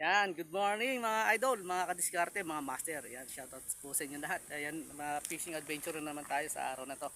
Yan, good morning mga idol, mga kadiskarte, mga master. Yan, shoutout po sa inyo lahat. Ayan, mga fishing adventure na naman tayo sa araw na to.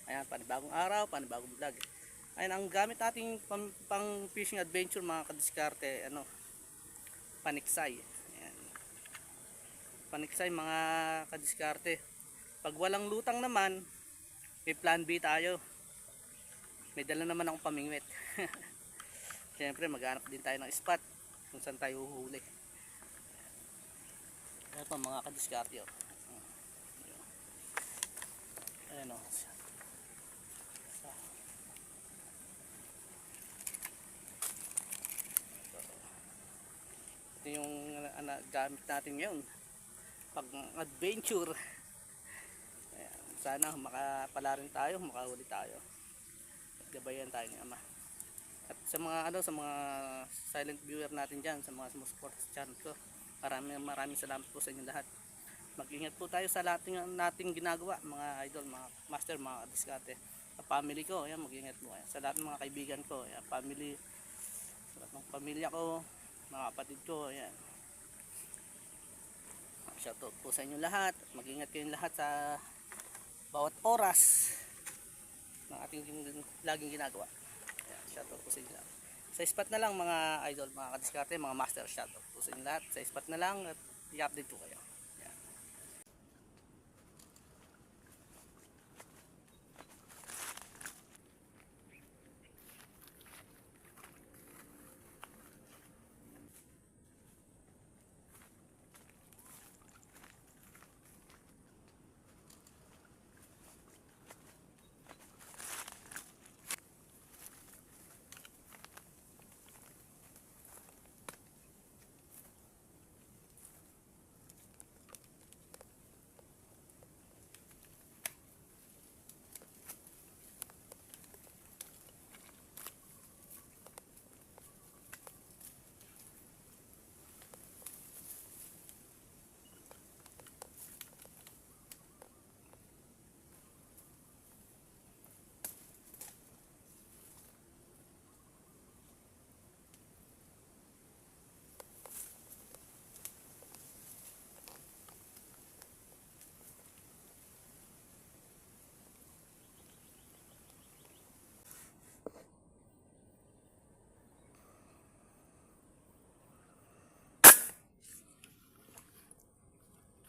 Ayan, panibagong araw, panibagong vlog. Ayan, ang gamit nating pang fishing adventure mga kadiskarte, paniksay. Ayan, paniksay mga kadiskarte. Pag walang lutang naman, may plan B tayo. May dala naman akong pamingwit. Siyempre, maghanap din tayo ng spot kung saan tayo huhuli. Ito mga kadiskarte, oh. Ayan, oh. Ito yung gamit natin ngayon pag adventure. Ayan, sana makapala rin tayo, makahuli tayo, gabayan tayo ni ama. At sa mga silent viewer natin dyan, sa mga sumusupport sa channel ko, maraming salamat po sa inyo lahat. Mag-ingat po tayo sa lahat ng nating ginagawa mga idol, mga master, mga diskarte. Sa family ko, ayan, mag-ingat po kayo. Sa lahat ng mga kaibigan ko, ayan, family, sa lahat ng pamilya ko, mga kapatid ko, ayan. Shoutout po sa inyo lahat. Mag-ingat kayong lahat sa bawat oras ng ating laging ginagawa. Ayan, shoutout po sa inyo lahat. Sa spot na lang mga idol, mga kadiskarte, mga master, shoutout po sa inyo lahat. Sa spot na lang at i-update po kayo. Ayan.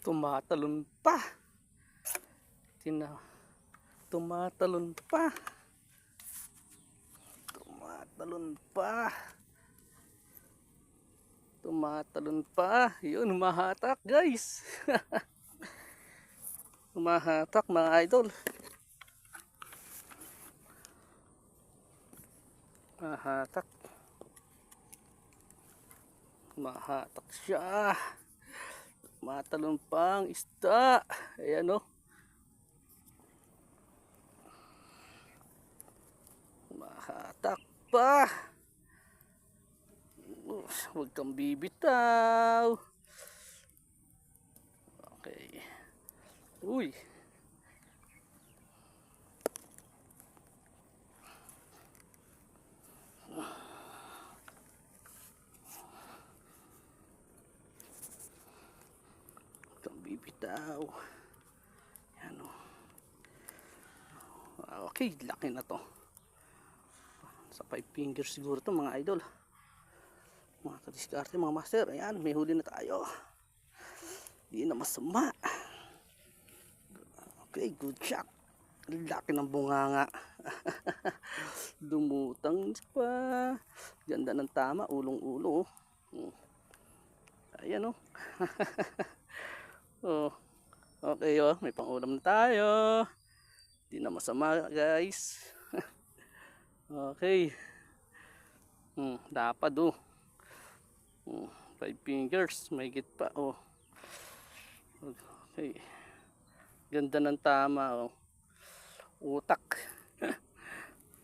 Tumatalon pa. Tumatalon pa. Tumatalon pa. Tumatalon pa. Yun, humahatak guys. Humahatak mga idol. Humahatak. Humahatak siya. Matalon pa ang isda. Ayan, oh. Humahatak pa. Huwag kang bibitaw. Okay. Uy. Huwag kang bibitaw. Yan, oh. Okay, laki na to. Sa 5 fingers siguro to mga idol. Mga kadiskarte, mga master. Ayan, may huli na tayo. Hindi na masama. Okay, good shot. Laki ng bunganga. Dumutang pa. Ganda ng tama, ulong-ulo. Ayan, oh. Oh. Okay, oh, may pang-ulam na tayo. Hindi na masama, guys. Okay. Dapat, oh. 5 fingers, may higit pa, oh. Okay. Ganda ng tama, oh. Utak.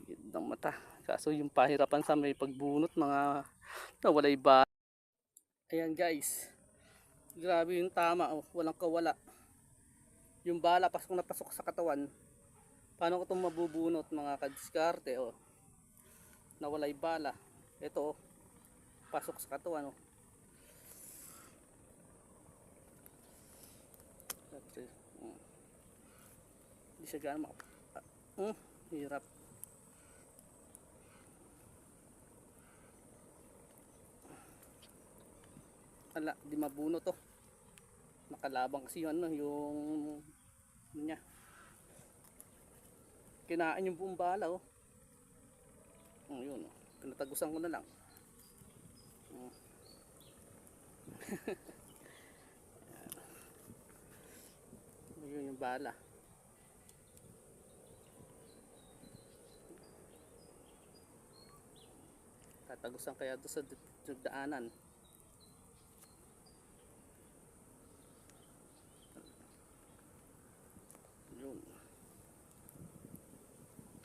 Gandang mata. Kaso yung pahirapan sa may pagbunot, mga nawalay ba. Ayan guys. Grabe yung tama, oh. Walang kawala. Yung bala pasok na pasok sa katawan. Paano ko itong mabubunot mga kadiskarte, oh. Nawalay bala. Ito, oh. Pasok sa katawan, oh. Kasi, hindi siya gano'n hirap. Ala, di mabuno to. Nakalabang kasi yung niya. Kinain yung buong bala oh. Yun oh. Pinatagusan ko na lang. Yun yung bala. Tatagusan kaya doon sa daanan. Yun.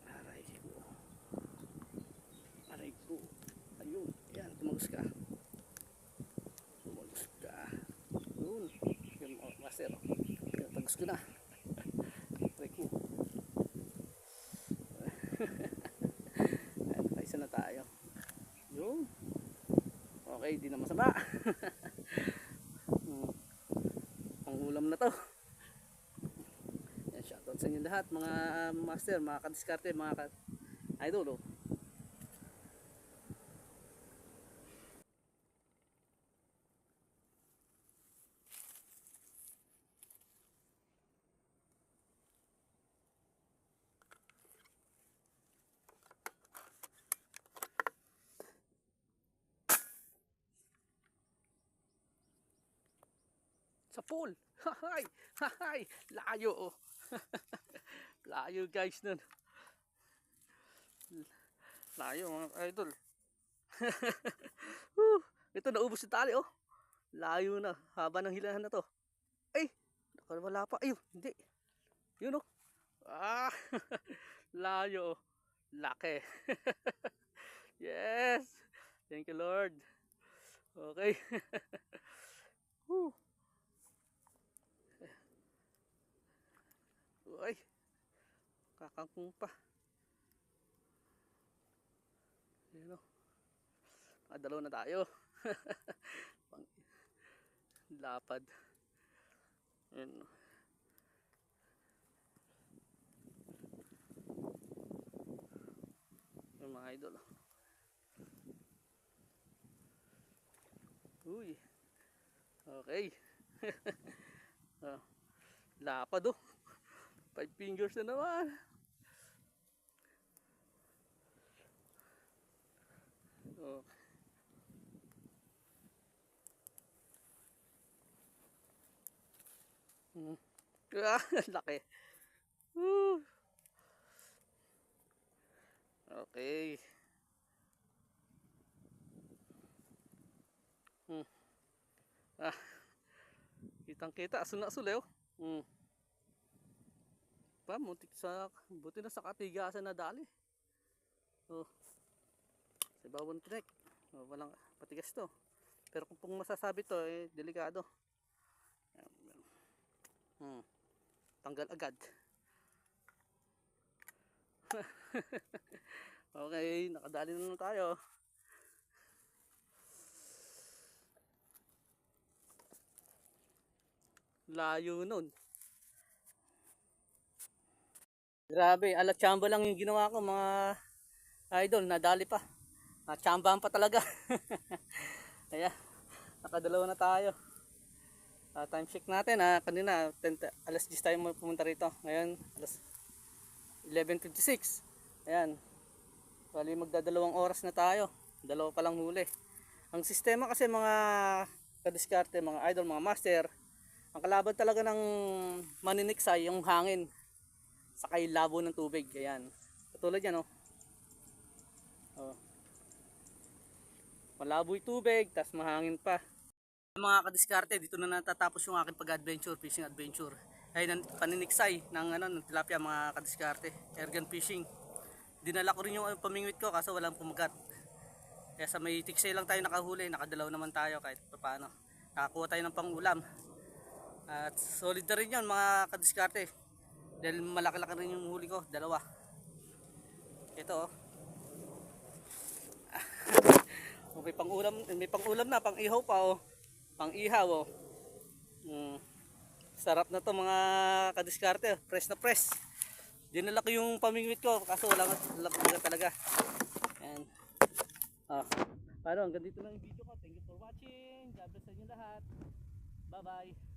Aray ko. Aray ko. Ayun. Yan. Tumagos ka. Tumagos ka. Yun. Yung master. Tagos ko na. Aray ko. Nakaisa na tayo. Yun. Okay. Di na masama. Pangulam na to. Shoutout sa inyo lahat mga master, mga kadiskarte, mga idol oh. Sa pool. Hahay, hahay, layo oh. Layo guys nun. Layo mga idol. Ito naubos yung tali oh. Layo na, haba ng hilahan na to. Ay, wala pa. Ayun, hindi. Yun oh. Layo oh. Laki. Yes. Thank you Lord. Okay. Uy. Kakangkong pa. Ayan o. Nakadalaw na tayo. Lapad. Ayan o. Yung mga idol. Uy. Okay. Lapad o. 5 fingers na naman. Oh. Laki. Okay. Kitang kita, asul na asul eh oh. Pa, buti na sa katigasan na dali. Oh. Sa bawang tinik. Oh, walang patigas to. Pero kung masasabi to, eh, delikado. Tanggal agad. Okay, nakadali na tayo. Layo nun. Grabe, ala chamba lang yung ginawa ko mga idol, nadali pa. Chambahan pa talaga. Kaya, nakadalawa na tayo. Time check natin kanina alas 10 tayo pumunta rito. Ngayon alas 11:56. Ayan. Bali magdadalawang oras na tayo. Dalawa pa lang huli. Ang sistema kasi mga kadiskarte, mga idol, mga master, ang kalaban talaga ng maniniksay yung hangin saka yung labo ng tubig. Ayan. Katulad yan oh. Malabo yung tubig, tas mahangin pa. Mga kadiskarte, dito na natatapos yung aking pag-adventure, fishing adventure. Ay paniniksay ng tilapia mga kadiskarte, airgun fishing. Dinala ko rin yung pamingwit ko kaso walang pumagat. Kaya sa may tiksay lang tayo nakahuli, nakadalaw naman tayo kahit paano. Nakakuha tayo ng pangulam. At solid na rin yun mga kadiskarte. Dahil malaki-laki rin yung huli ko, dalawa. Ito oh. May pangulam na, pang ihaw pa oh. Pang ihaw oh. Sarap na to mga kadiskarte. Press na press. Dinala ko yung pamingwit ko kaso wala talaga. Yan. Ah. Paano, hanggang dito lang yung video ko. Thank you for watching. God bless sa inyo lahat. Bye bye.